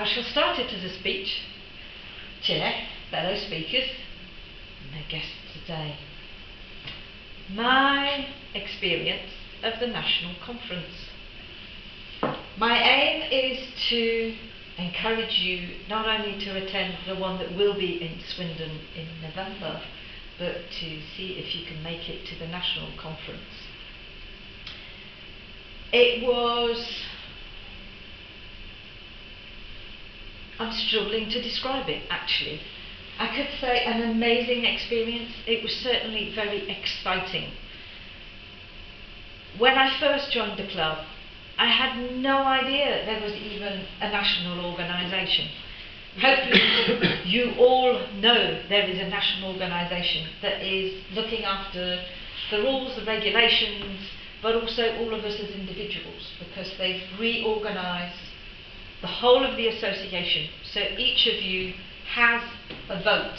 I shall start it as a speech. Chair, fellow speakers, and their guests today. My experience of the National Conference. My aim is to encourage you not only to attend the one that will be in Swindon in November, but to see if you can make it to the National Conference. It was, I'm struggling to describe it actually. I could say an amazing experience. It was certainly very exciting. When I first joined the club, I had no idea there was even a national organisation. Hopefully you all know there is a national organisation that is looking after the rules, the regulations, but also all of us as individuals, because they've reorganised the whole of the association, so each of you has a vote.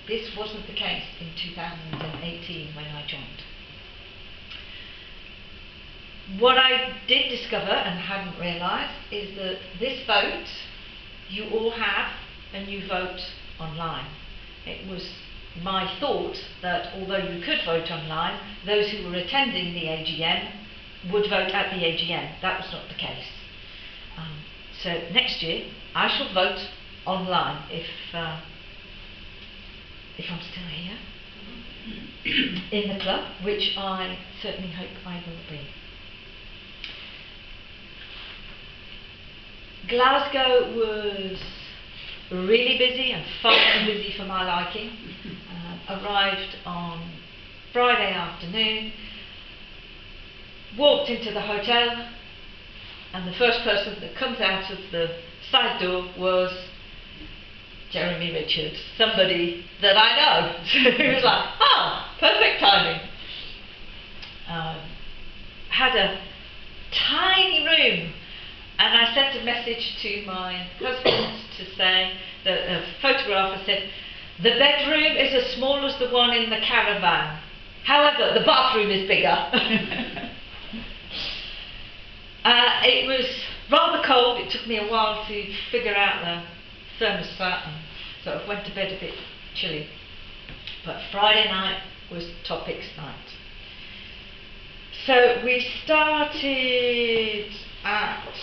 This wasn't the case in 2018 when I joined. What I did discover and hadn't realised is that this vote you all have and you vote online. It was my thought that although you could vote online, those who were attending the AGM would vote at the AGM. That was not the case. So next year I shall vote online if I'm still here in the club, which I certainly hope I will be. Glasgow was really busy and far too busy for my liking. Arrived on Friday afternoon, walked into the hotel, and the first person that comes out of the side door was Jeremy Richards, somebody that I know. He was like, perfect timing. Had a tiny room, and I sent a message to my husband to say that a photographer said, the bedroom is as small as the one in the caravan. However, the bathroom is bigger. It was rather cold. It took me a while to figure out the thermostat, and sort of went to bed a bit chilly. But Friday night was topics night. So we started at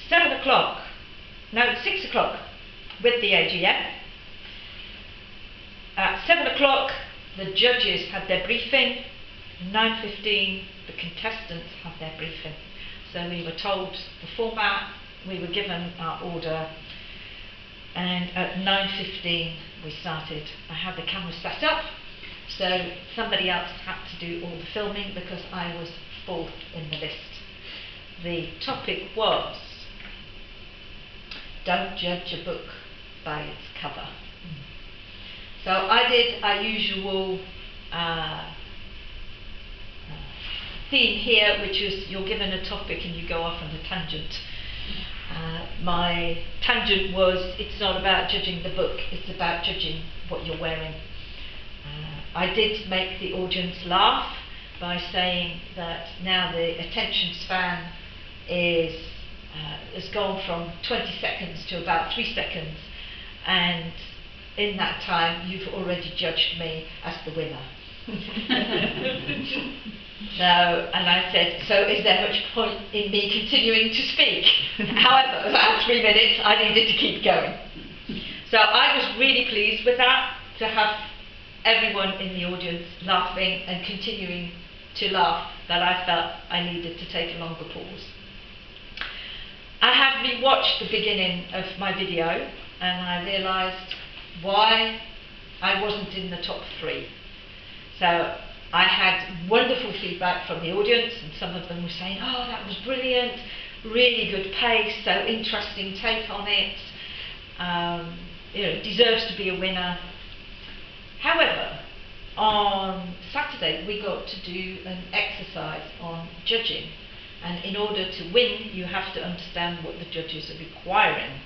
7 o'clock, no, 6 o'clock with the AGM. At 7 o'clock the judges had their briefing, 9:15 the contestants had their briefing. So we were told the format, we were given our order, and at 9:15 we started. I had the camera set up, so somebody else had to do all the filming because I was fourth in the list. The topic was, don't judge a book by its cover. So I did our usual theme here, which is you're given a topic and you go off on a tangent. My tangent was, it's not about judging the book, it's about judging what you're wearing. I did make the audience laugh by saying that now the attention span has gone from 20 seconds to about 3 seconds, and in that time you've already judged me as the winner. No, and I said, so is there much point in me continuing to speak? However, about 3 minutes I needed to keep going. So I was really pleased with that, to have everyone in the audience laughing and continuing to laugh, that I felt I needed to take a longer pause. I had rewatched the beginning of my video and I realised why I wasn't in the top 3. So I had wonderful feedback from the audience, and some of them were saying, oh, that was brilliant, really good pace, so interesting take on it, deserves to be a winner. However, on Saturday we got to do an exercise on judging, and in order to win you have to understand what the judges are requiring,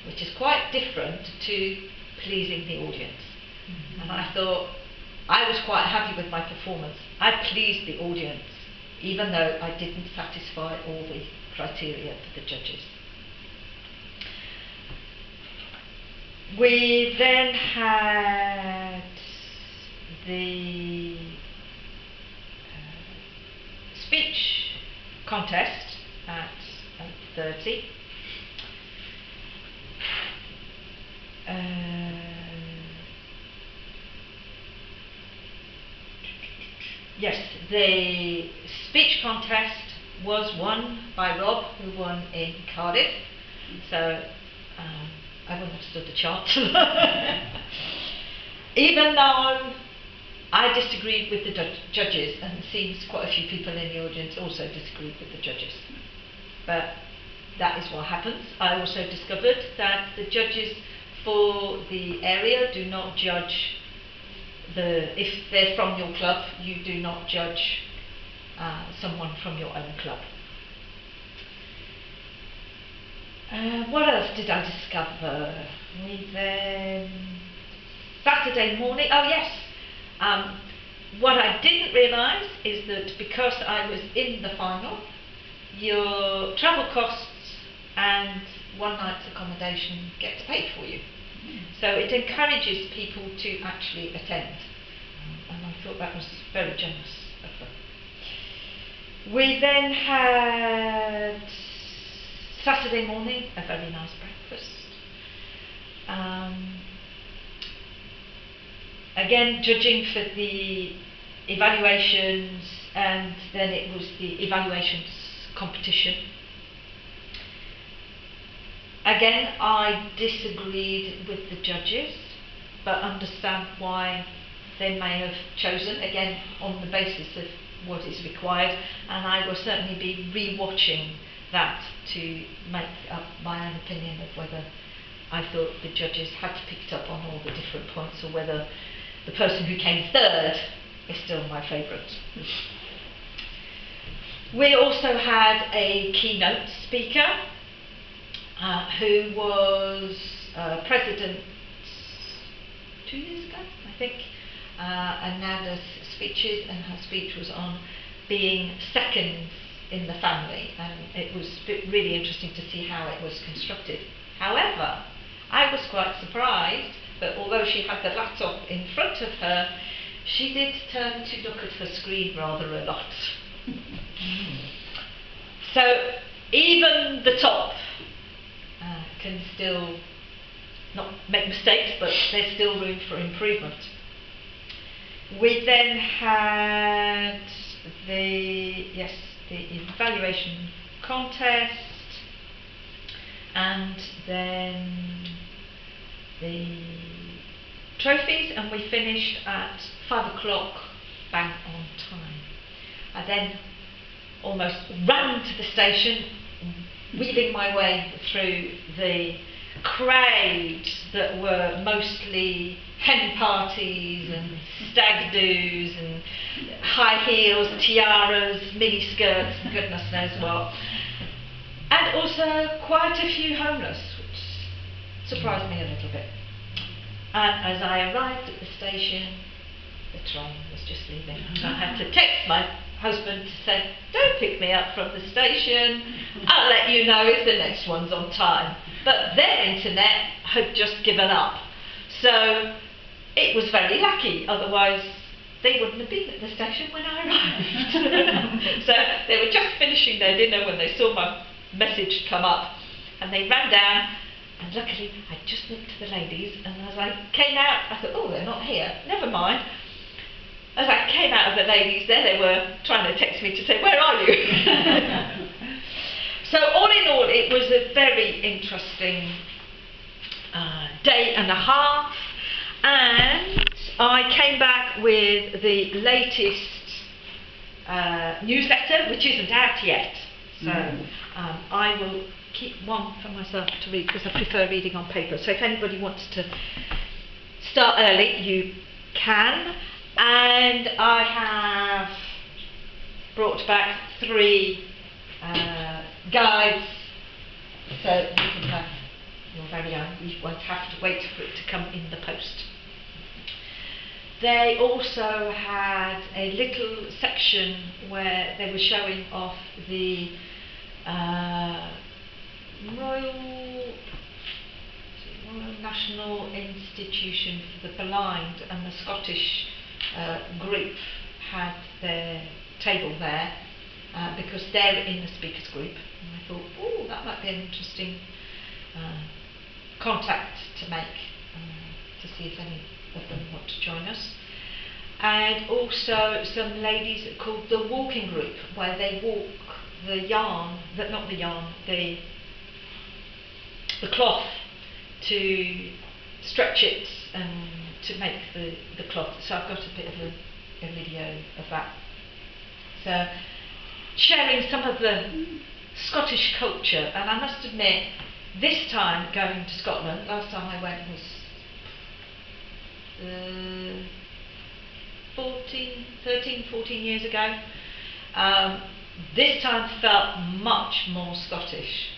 which is quite different to pleasing the audience. And I thought I was quite happy with my performance. I pleased the audience even though I didn't satisfy all the criteria for the judges. We then had the speech contest at 8:30. Yes, the speech contest was won by Rob, who won in Cardiff. So I wouldn't have stood a chance. Even though I disagreed with the judges, and it seems quite a few people in the audience also disagreed with the judges. But that is what happens. I also discovered that the judges for the area do not judge if they're from your club, you do not judge someone from your own club. What else did I discover? We then Saturday morning. Oh yes. What I didn't realise is that because I was in the final, your travel costs and one night's accommodation gets paid for you. So it encourages people to actually attend, and I thought that was very generous of them. We then had Saturday morning a very nice breakfast. Again, judging for the evaluations, and then it was the evaluations competition. Again, I disagreed with the judges, but understand why they may have chosen, again, on the basis of what is required, and I will certainly be re-watching that to make up my own opinion of whether I thought the judges had picked up on all the different points, or whether the person who came third is still my favourite. We also had a keynote speaker who was president 2 years ago, I think, and now does speeches, and her speech was on being second in the family, and it was really interesting to see how it was constructed. However, I was quite surprised that although she had the laptop in front of her, she did turn to look at her screen rather a lot. So even the top can still not make mistakes, but there's still room for improvement. We then had the evaluation contest, and then the trophies, and we finished at 5 o'clock, bang on time. I then almost ran to the station, weaving my way through the crowds that were mostly hen parties and stag do's and high heels, tiaras, mini skirts, and goodness knows what. And also quite a few homeless, which surprised me a little bit. And as I arrived at the station, the train was just leaving. I had to text my husband to say, don't pick me up from the station, I'll let you know if the next one's on time. But their internet had just given up. So it was very lucky, otherwise they wouldn't have been at the station when I arrived. So they were just finishing their dinner when they saw my message come up, and they ran down, and luckily I just looked to the ladies, and as I came out I thought, oh, they're not here, never mind. As I came out of the ladies, there they were trying to text me to say, where are you? So all in all, it was a very interesting day and a half, and I came back with the latest newsletter, which isn't out yet. So I will keep one for myself to read, because I prefer reading on paper. So if anybody wants to start early, you can. And I have brought back 3 guides, so you can have your very own. You won't have to wait for it to come in the post. They also had a little section where they were showing off the Royal National Institution for the Blind, and the Scottish group had their table there because they're in the speakers group, and I thought, oh, that might be an interesting contact to make to see if any of them want to join us. And also some ladies called the walking group, where they walk the cloth to stretch it and to make the cloth. So I've got a bit of a video of that. So sharing some of the Scottish culture, and I must admit, this time going to Scotland, last time I went was 13-14 years ago. This time felt much more Scottish.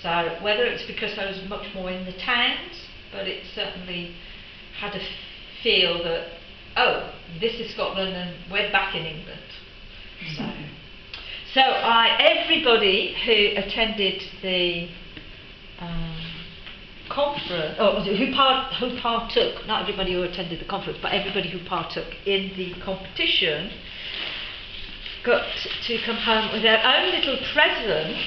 So whether it's because I was much more in the towns, but it certainly had a feel that, oh, this is Scotland and we're back in England. So everybody who attended the conference, or who partook, not everybody who attended the conference, but everybody who partook in the competition got to come home with their own little presents,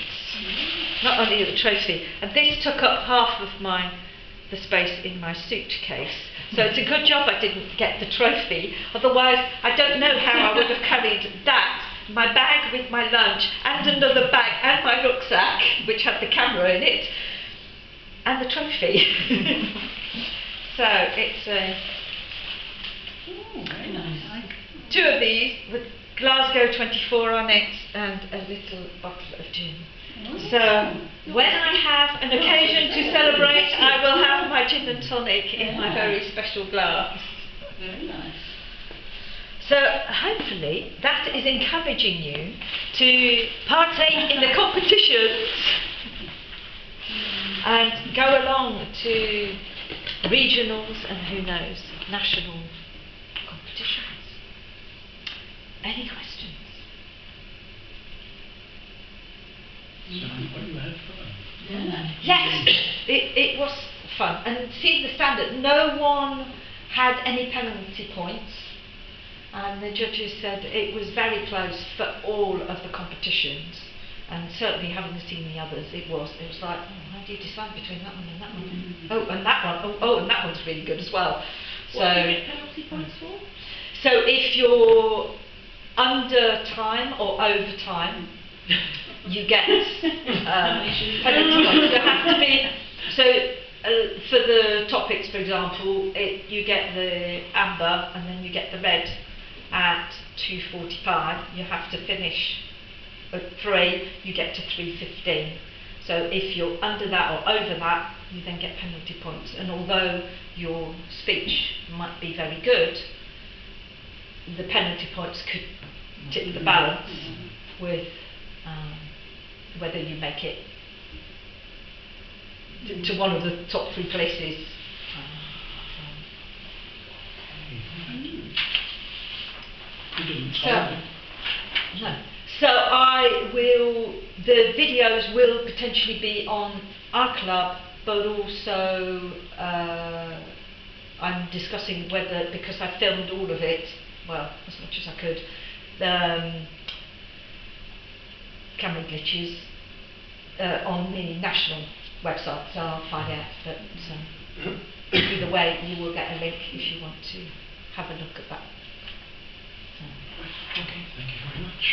not only the trophy. And this took up half of the space in my suitcase. So it's a good job I didn't get the trophy, otherwise I don't know how I would have carried that, my bag with my lunch, and another bag, and my rucksack, which had the camera in it, and the trophy. So it's very nice. Two of these with Glasgow 24 on it and a little bottle of gin. So when I have an occasion to celebrate, I will have my gin and tonic in my very special glass. Very nice. So hopefully that is encouraging you to partake in the competitions and go along to regionals and who knows, national competitions. Any questions? Sounds like you had fun. Yeah. Yes, it was fun. And seeing the standard, no one had any penalty points. And the judges said it was very close for all of the competitions. And certainly having seen the others, it was like, oh, how do you decide between that one and that one? Mm-hmm. Oh, and that one. Oh, and that one's really good as well. What do you get penalty points for? So if you're under time or over time, you get penalty points. There have to be, so for the topics, for example, you get the amber and then you get the red at 2:45. You have to finish at 3, you get to 3:15. So if you're under that or over that, you then get penalty points. And although your speech might be very good, the penalty points could tip the balance with whether you make it to one of the top 3 places. So the videos will potentially be on our club, but also I'm discussing whether, because I filmed all of it, well, as much as I could, camera glitches on the national website, so I'll find out. But either way, you will get a link if you want to have a look at that. Okay, thank you very much.